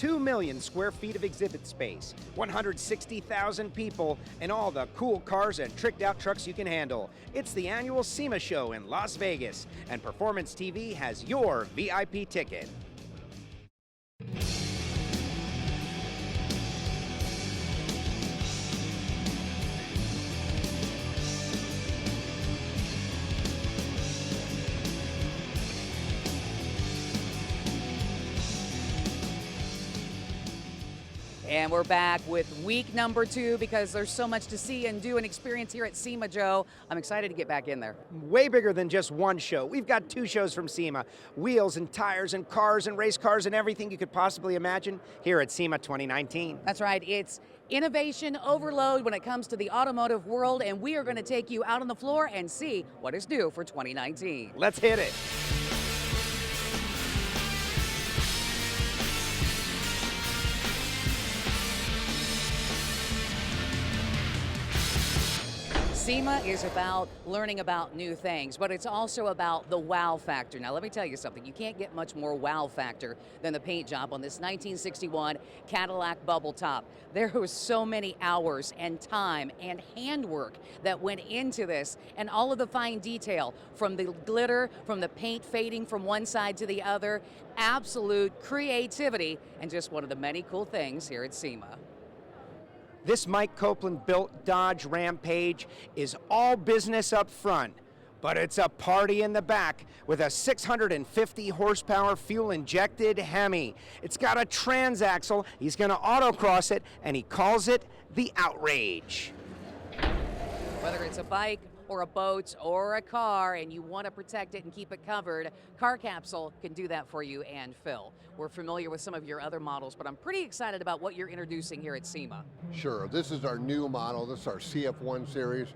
2 million square feet of exhibit space, 160,000 people, and all the cool cars and tricked out trucks you can handle. It's the annual SEMA show in Las Vegas, and Performance TV has your VIP ticket. And we're back with week number 2 because there's so much to see and do and experience here at SEMA, Joe. I'm excited to get back in there. Way bigger than just one show. We've got 2 shows from SEMA. Wheels and tires and cars and race cars and everything you could possibly imagine here at SEMA 2019. That's right. It's innovation overload when it comes to the automotive world, and we are going to take you out on the floor and see what is new for 2019. Let's hit it. SEMA is about learning about new things, but it's also about the wow factor. Now, let me tell you something. You can't get much more wow factor than the paint job on this 1961 Cadillac bubble top. There was so many hours and time and handwork that went into this, and all of the fine detail, from the glitter, from the paint fading from one side to the other, absolute creativity, and just one of the many cool things here at SEMA. This Mike Copeland built Dodge Rampage is all business up front, but it's a party in the back with a 650 horsepower fuel injected Hemi. It's got a transaxle, he's gonna autocross it, and he calls it the Outrage. Whether it's a bike or a boat or a car and you want to protect it and keep it covered, Car Capsule can do that for you and Phil. We're familiar with some of your other models, but I'm pretty excited about what you're introducing here at SEMA. Sure, this is our new model. This is our CF1 series,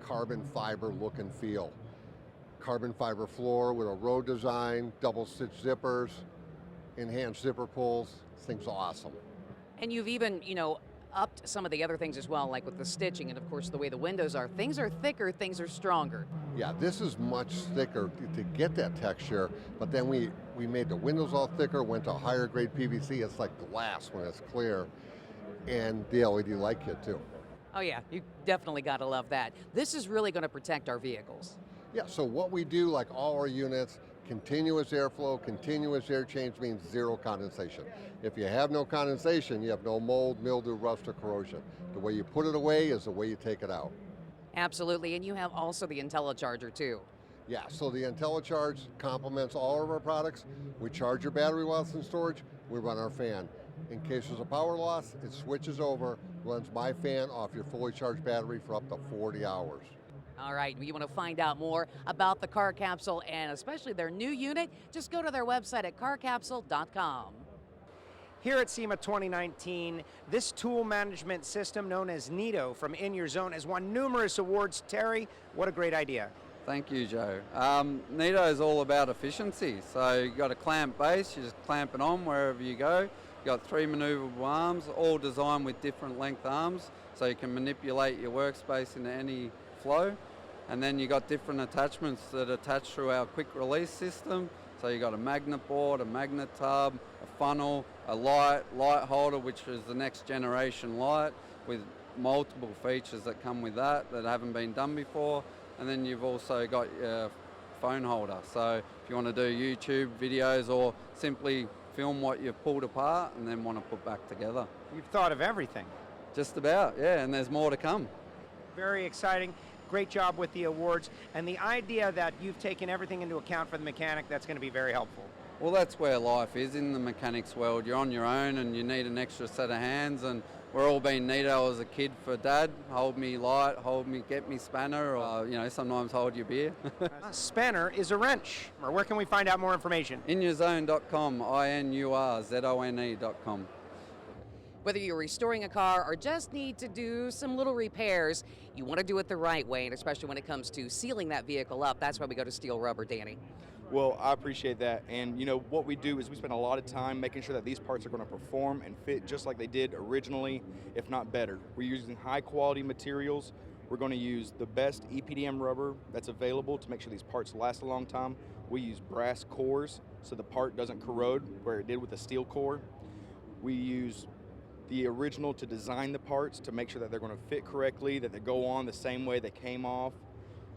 carbon fiber look and feel. Carbon fiber floor with a road design, double stitch zippers, enhanced zipper pulls. This thing's awesome. And you've even, upped some of the other things as well, like with the stitching and of course the way the windows are. Things are thicker, things are stronger. Yeah, this is much thicker to get that texture, but then we made the windows all thicker, went to higher grade PVC. It's like glass when it's clear, and the LED light kit too. Oh yeah, you definitely gotta love that. This is really gonna protect our vehicles. Yeah, so what we do, like all our units, continuous airflow, continuous air change means zero condensation. If you have no condensation, you have no mold, mildew, rust, or corrosion. The way you put it away is the way you take it out. Absolutely, and you have also the IntelliCharger too. Yeah, so the IntelliCharge complements all of our products. We charge your battery while it's in storage, we run our fan. In case there's a power loss, it switches over, runs my fan off your fully charged battery for up to 40 hours. All right, you want to find out more about the Car Capsule and especially their new unit, just go to their website at carcapsule.com. Here at SEMA 2019, this tool management system known as NITO from In Your Zone has won numerous awards. Terry, what a great idea. Thank you, Joe. NITO is all about efficiency. So you've got a clamp base, you just clamp it on wherever you go. You've got 3 maneuverable arms, all designed with different length arms, so you can manipulate your workspace into any flow. And then you got different attachments that attach through our quick release system. So you got a magnet board, a magnet tub, a funnel, a light holder, which is the next generation light with multiple features that come with that haven't been done before. And then you've also got your phone holder. So if you want to do YouTube videos or simply film what you've pulled apart and then want to put back together. You've thought of everything. Just about, yeah, and there's more to come. Very exciting. Great job with the awards, and the idea that you've taken everything into account for the mechanic, that's going to be very helpful. Well, that's where life is in the mechanics world. You're on your own and you need an extra set of hands, and we're all being NITO as a kid for Dad. Hold me light, get me spanner, or sometimes hold your beer. A spanner is a wrench. Or where can we find out more information? Inurzone.com, INURZONE.com. Whether you're restoring a car or just need to do some little repairs, you want to do it the right way, and especially when it comes to sealing that vehicle up. That's why we go to Steel Rubber, Danny. Well, I appreciate that, and what we do is we spend a lot of time making sure that these parts are going to perform and fit just like they did originally, if not better. We're using high quality materials. We're going to use the best EPDM rubber that's available to make sure these parts last a long time. We use brass cores so the part doesn't corrode where it did with the steel core. We use the original to design the parts to make sure that they're going to fit correctly, that they go on the same way they came off.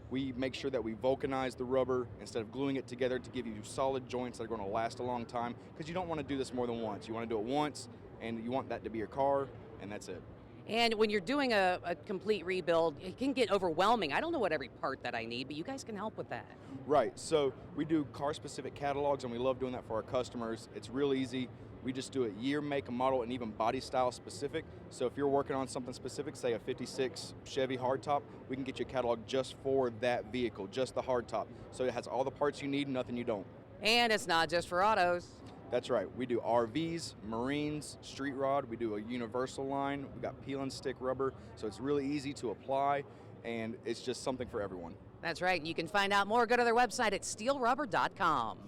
We make sure that we vulcanize the rubber instead of gluing it together to give you solid joints that are going to last a long time, because you don't want to do this more than once. You want to do it once, and you want that to be your car, and that's it. And when you're doing a complete rebuild, it can get overwhelming. I don't know what every part that I need, but you guys can help with that. Right, so we do car-specific catalogs, and we love doing that for our customers. It's real easy. We just do it year, make, and model, and even body style specific. So if you're working on something specific, say a 56 Chevy hardtop, we can get you a catalog just for that vehicle, just the hardtop. So it has all the parts you need, nothing you don't. And it's not just for autos. That's right. We do RVs, Marines, street rod. We do a universal line. We got peel and stick rubber, so it's really easy to apply, and it's just something for everyone. That's right. And you can find out more. Go to their website at steelrubber.com.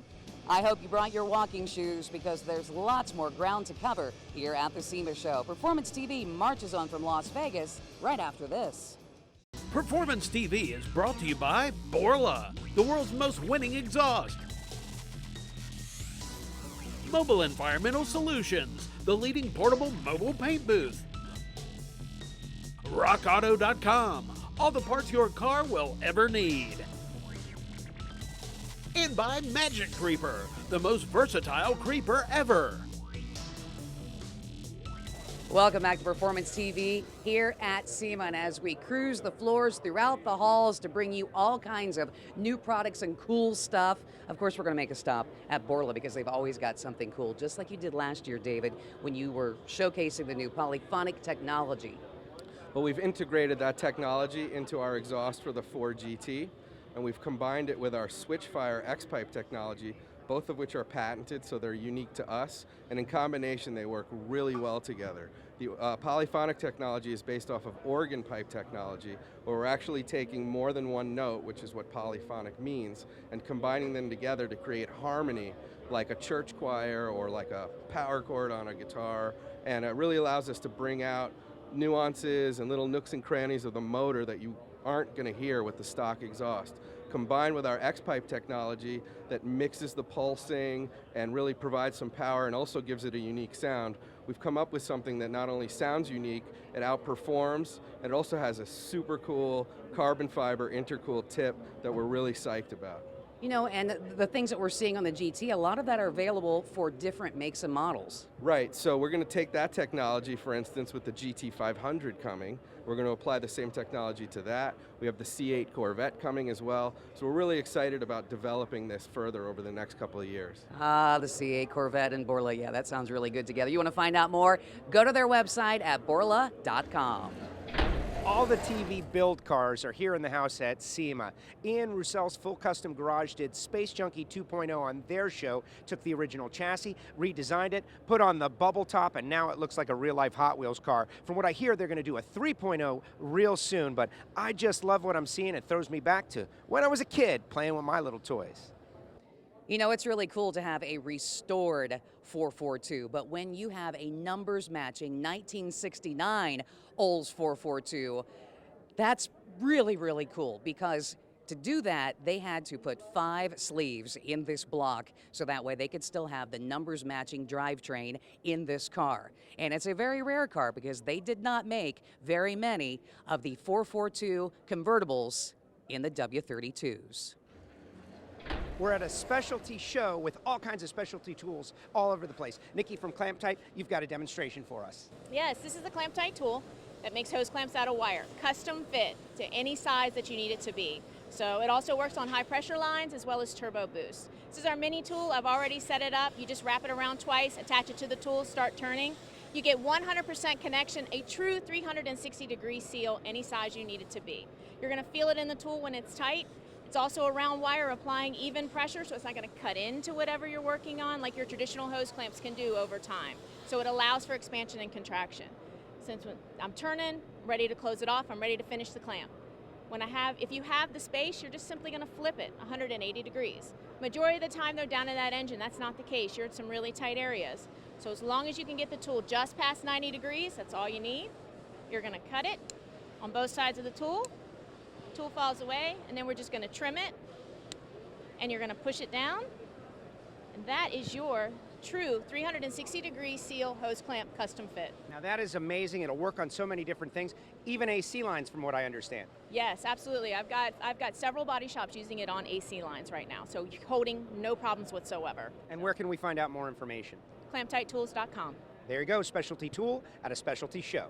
I hope you brought your walking shoes, because there's lots more ground to cover here at the SEMA show. Performance TV marches on from Las Vegas right after this. Performance TV is brought to you by Borla, the world's most winning exhaust. Mobile Environmental Solutions, the leading portable mobile paint booth. RockAuto.com, all the parts your car will ever need. And by Magic Creeper, the most versatile creeper ever. Welcome back to Performance TV here at SEMA, and as we cruise the floors throughout the halls to bring you all kinds of new products and cool stuff, of course we're going to make a stop at Borla, because they've always got something cool, just like you did last year, David, when you were showcasing the new polyphonic technology. Well, we've integrated that technology into our exhaust for the Ford GT, and we've combined it with our Switchfire X-Pipe technology, both of which are patented, so they're unique to us, and in combination they work really well together. The polyphonic technology is based off of organ pipe technology, where we're actually taking more than one note, which is what polyphonic means, and combining them together to create harmony, like a church choir or like a power chord on a guitar, and it really allows us to bring out nuances and little nooks and crannies of the motor that you aren't going to hear with the stock exhaust. Combined with our X-Pipe technology that mixes the pulsing and really provides some power and also gives it a unique sound, we've come up with something that not only sounds unique, it outperforms, and it also has a super cool carbon fiber intercooled tip that we're really psyched about. You know, and the things that we're seeing on the GT, a lot of that are available for different makes and models. Right, so we're going to take that technology, for instance, with the GT500 coming. We're going to apply the same technology to that. We have the C8 Corvette coming as well. So we're really excited about developing this further over the next couple of years. Ah, the C8 Corvette and Borla, yeah, that sounds really good together. You want to find out more? Go to their website at borla.com. All the TV build cars are here in the house at SEMA. Ian Roussel's Full Custom Garage did Space Junkie 2.0 on their show, took the original chassis, redesigned it, put on the bubble top, and now it looks like a real-life Hot Wheels car. From what I hear, they're going to do a 3.0 real soon, but I just love what I'm seeing. It throws me back to when I was a kid playing with my little toys. You know, it's really cool to have a restored 442, but when you have a numbers matching 1969 Olds 442, that's really, really cool, because to do that, they had to put 5 sleeves in this block so that way they could still have the numbers matching drivetrain in this car. And it's a very rare car because they did not make very many of the 442 convertibles in the W32s. We're at a specialty show with all kinds of specialty tools all over the place. Nikki from Clamp Type, you've got a demonstration for us. Yes, this is a clamp tight tool that makes hose clamps out of wire, custom fit to any size that you need it to be. So it also works on high pressure lines as well as turbo boost. This is our mini tool. I've already set it up. You just wrap it around twice, attach it to the tool, start turning. You get 100% connection, a true 360-degree seal, any size you need it to be. You're going to feel it in the tool when it's tight. It's also a round wire applying even pressure, so it's not going to cut into whatever you're working on like your traditional hose clamps can do over time. So it allows for expansion and contraction. Since when I'm turning, ready to close it off, I'm ready to finish the clamp. If you have the space, you're just simply going to flip it 180 degrees. Majority of the time, though, down in that engine, that's not the case. You're in some really tight areas. So as long as you can get the tool just past 90 degrees, that's all you need. You're going to cut it on both sides of the tool. Tool falls away, and then we're just going to trim it, and you're going to push it down, and that is your true 360-degree seal hose clamp custom fit. Now that is amazing. It'll work on so many different things, even AC lines from what I understand. Yes, absolutely. I've got several body shops using it on AC lines right now, so coating, no problems whatsoever. And where can we find out more information? ClampTightTools.com. There you go, specialty tool at a specialty show.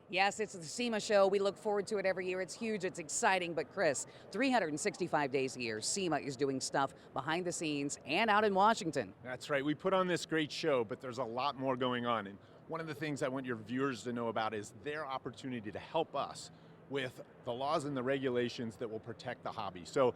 Yes, it's the SEMA show. We look forward to it every year. It's huge, it's exciting, but Chris, 365 days a year, SEMA is doing stuff behind the scenes and out in Washington. That's right. We put on this great show, but there's a lot more going on. And one of the things I want your viewers to know about is their opportunity to help us with the laws and the regulations that will protect the hobby. So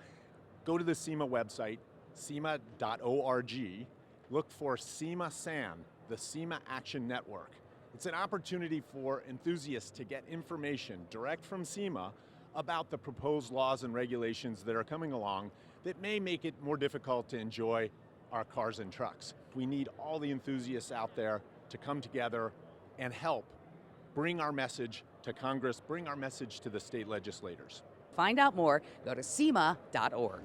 go to the SEMA website, SEMA.org, look for SEMA SAN, the SEMA Action Network. It's an opportunity for enthusiasts to get information direct from SEMA about the proposed laws and regulations that are coming along that may make it more difficult to enjoy our cars and trucks. We need all the enthusiasts out there to come together and help bring our message to Congress, bring our message to the state legislators. Find out more, go to SEMA.org.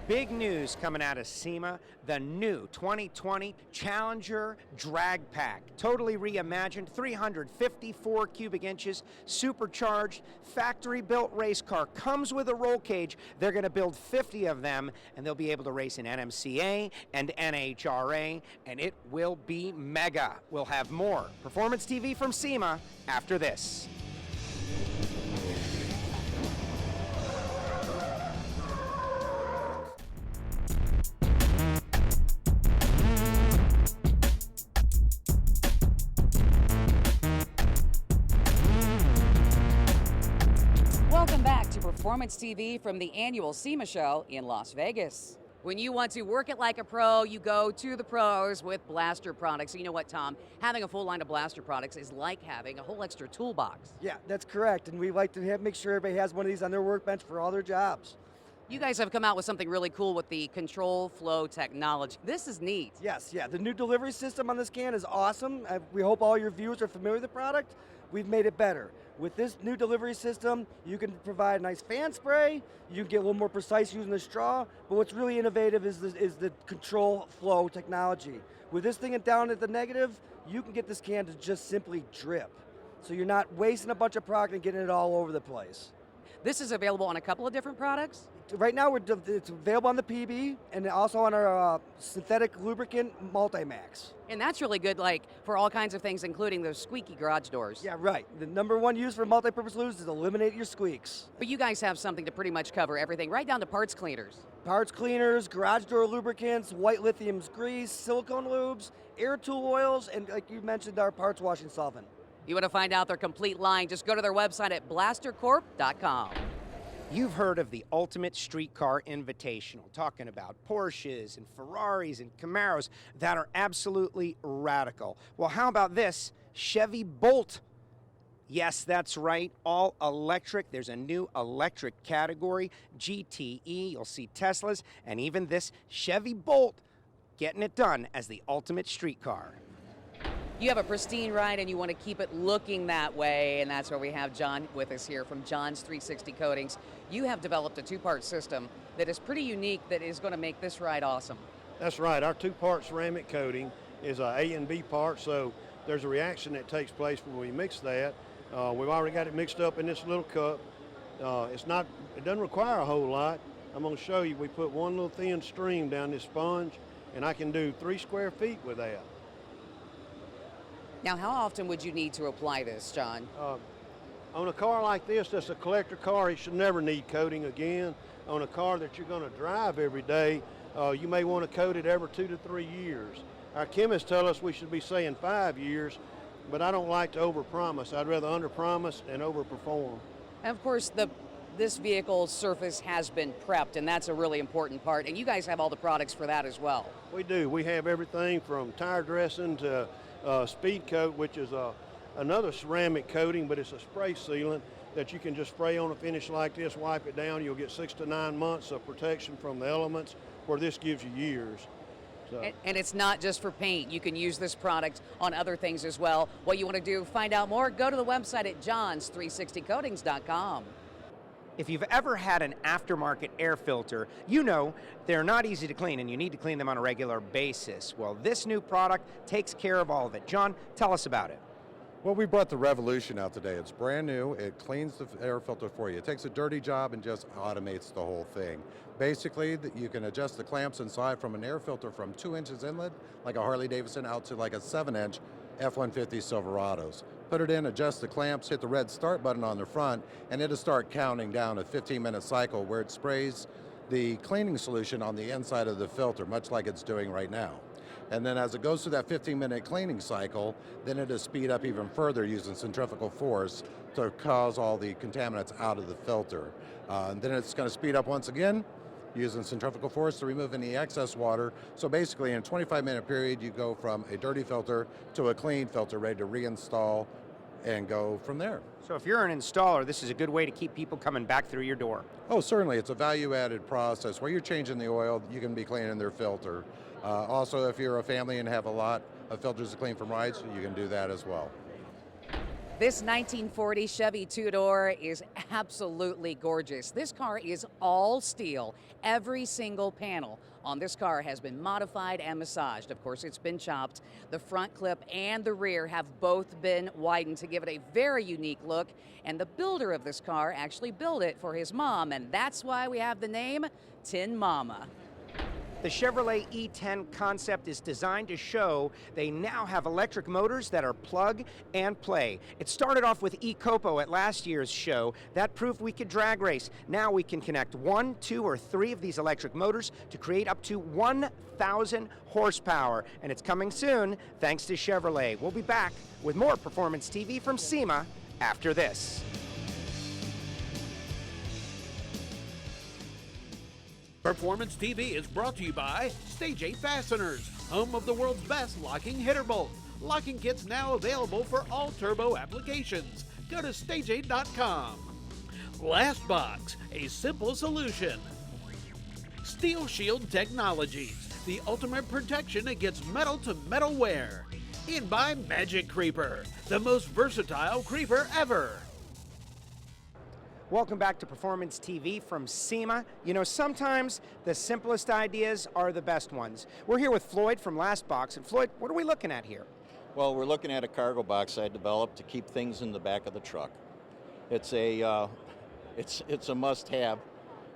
Big news coming out of SEMA, the new 2020 Challenger Drag Pack. Totally reimagined, 354 cubic inches, supercharged, factory-built race car. Comes with a roll cage. They're going to build 50 of them, and they'll be able to race in NMCA and NHRA, and it will be mega. We'll have more Performance TV from SEMA after this. Welcome back to Performance TV from the annual SEMA show in Las Vegas. When you want to work it like a pro, you go to the pros with Blaster products. You know what, Tom? Having a full line of Blaster products is like having a whole extra toolbox. Yeah, that's correct. And we like to make sure everybody has one of these on their workbench for all their jobs. You guys have come out with something really cool with the control flow technology. This is neat. Yes, yeah. The new delivery system on this can is awesome. We hope all your viewers are familiar with the product. We've made it better. With this new delivery system, you can provide nice fan spray, you can get a little more precise using the straw, but what's really innovative is the control flow technology. With this thing down at the negative, you can get this can to just simply drip. So you're not wasting a bunch of product and getting it all over the place. This is available on a couple of different products? Right now, it's available on the PB and also on our synthetic lubricant Multi-Max. And that's really good, like, for all kinds of things, including those squeaky garage doors. Yeah, right. The number one use for multi-purpose lubes is eliminate your squeaks. But you guys have something to pretty much cover everything, right down to parts cleaners. Parts cleaners, garage door lubricants, white lithium grease, silicone lubes, air tool oils, and like you mentioned, our parts washing solvent. You want to find out their complete line, just go to their website at blastercorp.com. You've heard of the Ultimate Streetcar Invitational, talking about Porsches and Ferraris and Camaros that are absolutely radical. Well, how about this Chevy Bolt? Yes, that's right, all electric. There's a new electric category, GTE. You'll see Teslas and even this Chevy Bolt getting it done as the ultimate streetcar. You have a pristine ride and you want to keep it looking that way, and that's where we have John with us here from John's 360 Coatings. You have developed a two-part system that is pretty unique that is going to make this ride awesome. That's right. Our two-part ceramic coating is a A and B part, so there's a reaction that takes place when we mix that. We've already got it mixed up in this little cup. It doesn't require a whole lot. I'm going to show you. We put one little thin stream down this sponge, and I can do 3 square feet with that. Now, how often would you need to apply this, John? On a car like this, that's a collector car, it should never need coating again. On a car that you're going to drive every day, you may want to coat it every 2 to 3 years. Our chemists tell us we should be saying 5 years, but I don't like to overpromise. I'd rather underpromise and overperform. And of course, this vehicle's surface has been prepped, and that's a really important part. And you guys have all the products for that as well. We do. We have everything from tire dressing to speed coat, which is another ceramic coating, but it's a spray sealant that you can just spray on a finish like this, wipe it down. You'll get 6 to 9 months of protection from the elements, where this gives you years. So. And it's not just for paint. You can use this product on other things as well. What you want to do, find out more, go to the website at johns360coatings.com. If you've ever had an aftermarket air filter, you know they're not easy to clean and you need to clean them on a regular basis. Well, this new product takes care of all of it. John, tell us about it. Well, we brought the Revolution out today. It's brand new. It cleans the air filter for you. It takes a dirty job and just automates the whole thing. Basically, you can adjust the clamps inside from an air filter from 2 inches inlet, like a Harley Davidson, out to like a 7-inch F-150 Silverados. Put it in, adjust the clamps, hit the red start button on the front, and it'll start counting down a 15-minute cycle where it sprays the cleaning solution on the inside of the filter, much like it's doing right now. And then as it goes through that 15-minute cleaning cycle, then it'll speed up even further using centrifugal force to cause all the contaminants out of the filter. And then it's going to speed up once again using centrifugal force to remove any excess water. So basically in a 25-minute period, you go from a dirty filter to a clean filter ready to reinstall and go from there. So if you're an installer, this is a good way to keep people coming back through your door. Oh, certainly. It's a value-added process. Where you're changing the oil, you can be cleaning their filter. Also, if you're a family and have a lot of filters to clean from rides, you can do that as well. This 1940 Chevy two-door is absolutely gorgeous. This car is all steel. Every single panel on this car has been modified and massaged. Of course, it's been chopped. The front clip and the rear have both been widened to give it a very unique look. And the builder of this car actually built it for his mom, and that's why we have the name Tin Mama. The Chevrolet E10 concept is designed to show they now have electric motors that are plug and play. It started off with eCopo at last year's show. That proved we could drag race. Now we can connect 1, 2, or 3 of these electric motors to create up to 1,000 horsepower. And it's coming soon, thanks to Chevrolet. We'll be back with more Performance TV from SEMA after this. Performance TV is brought to you by Stage 8 Fasteners, home of the world's best locking hitter bolt. Locking kits now available for all turbo applications. Go to stage8.com. Last Box, a simple solution. Steel Shield Technologies, the ultimate protection against metal-to-metal wear. In by Magic Creeper, the most versatile creeper ever. Welcome back to Performance TV from SEMA. You know, sometimes the simplest ideas are the best ones. We're here with Floyd from Last Box. And Floyd, what are we looking at here? Well, we're looking at a cargo box I developed to keep things in the back of the truck. It's a must-have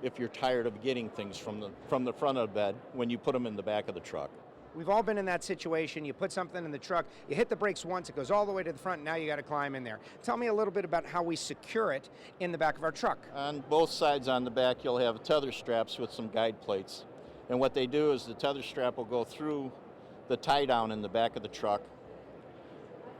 if you're tired of getting things from the front of the bed when you put them in the back of the truck. We've all been in that situation. You put something in the truck, you hit the brakes once, it goes all the way to the front, and now you got to climb in there. Tell me a little bit about how we secure it in the back of our truck. On both sides on the back, you'll have tether straps with some guide plates. And what they do is the tether strap will go through the tie down in the back of the truck,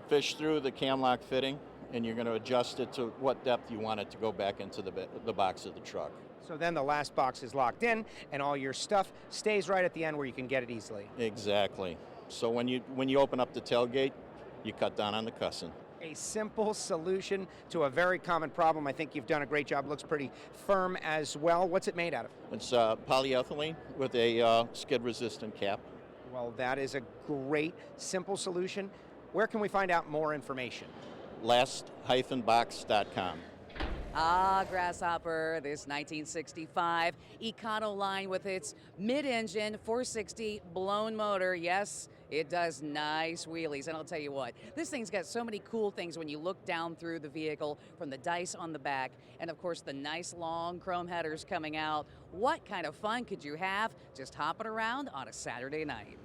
fish through the cam lock fitting, and you're going to adjust it to what depth you want it to go back into the box of the truck. So then the last box is locked in, and all your stuff stays right at the end where you can get it easily. Exactly. So when you open up the tailgate, you cut down on the cussing. A simple solution to a very common problem. I think you've done a great job. Looks pretty firm as well. What's it made out of? It's polyethylene with a skid-resistant cap. Well, that is a great, simple solution. Where can we find out more information? last-box.com. Ah, Grasshopper, this 1965 Econoline with its mid-engine 460 blown motor. Yes, it does nice wheelies. And I'll tell you what, this thing's got so many cool things when you look down through the vehicle, from the dice on the back, and of course the nice long chrome headers coming out. What kind of fun could you have just hopping around on a Saturday night?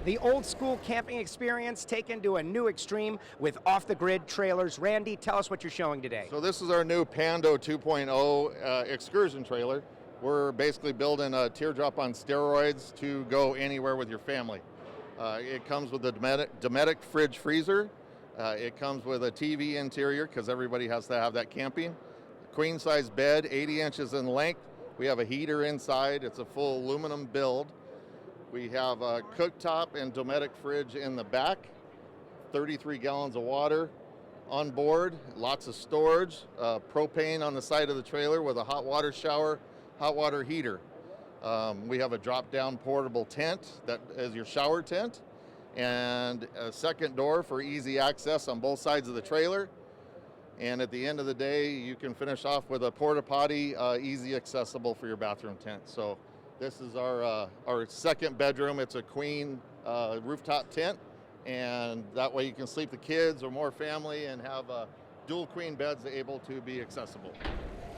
The old school camping experience taken to a new extreme with off-the-grid trailers. Randy, tell us what you're showing today. So this is our new Pando 2.0 excursion trailer. We're basically building a teardrop on steroids to go anywhere with your family. It comes with a Dometic fridge freezer. It comes with a TV interior because everybody has to have that camping. Queen size bed, 80 inches in length. We have a heater inside. It's a full aluminum build. We have a cooktop and Dometic fridge in the back, 33 gallons of water on board, lots of storage, propane on the side of the trailer with a hot water shower, hot water heater. We have a drop-down portable tent that is your shower tent, and a second door for easy access on both sides of the trailer. And at the end of the day, you can finish off with a porta potty, easy accessible for your bathroom tent. So this is our second bedroom. It's a queen rooftop tent, and that way you can sleep the kids or more family and have dual queen beds able to be accessible.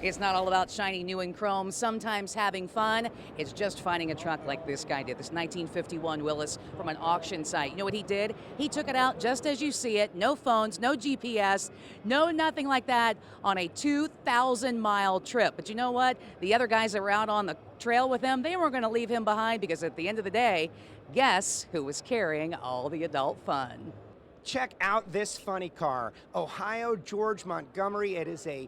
It's not all about shiny new and chrome, sometimes having fun. It's just finding a truck like this guy did, this 1951 Willis from an auction site. You know what he did? He took it out just as you see it, no phones, no GPS, no nothing like that, on a 2,000-mile trip. But you know what? The other guys that were out on the trail with him, they weren't going to leave him behind, because at the end of the day, guess who was carrying all the adult fun? Check out this funny car. Ohio George Montgomery. It is a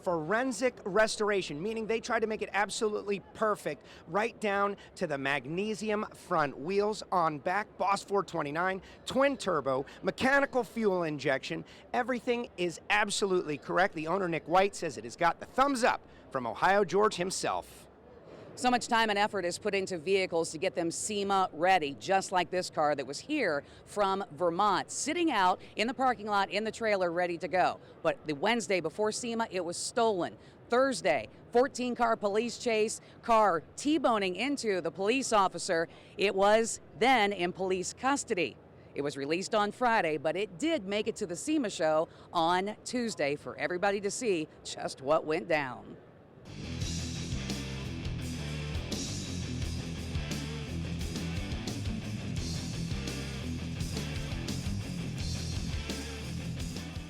forensic restoration, meaning they tried to make it absolutely perfect, right down to the magnesium front wheels on back, Boss 429, twin turbo, mechanical fuel injection. Everything is absolutely correct. The owner, Nick White, says it has got the thumbs up from Ohio George himself. So much time and effort is put into vehicles to get them SEMA ready, just like this car that was here from Vermont, sitting out in the parking lot in the trailer ready to go. But the Wednesday before SEMA, it was stolen. Thursday, 14-car police chase, car T-boning into the police officer. It was then in police custody. It was released on Friday, but it did make it to the SEMA show on Tuesday for everybody to see just what went down.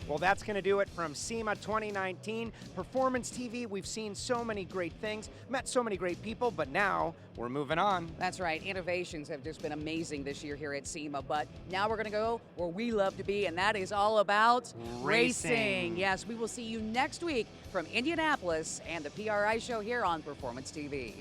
Well, that's going to do it from SEMA 2019. Performance TV, we've seen so many great things, met so many great people, but now we're moving on. That's right. Innovations have just been amazing this year here at SEMA, but now we're going to go where we love to be, and that is all about racing. Yes, we will see you next week from Indianapolis and the PRI show here on Performance TV.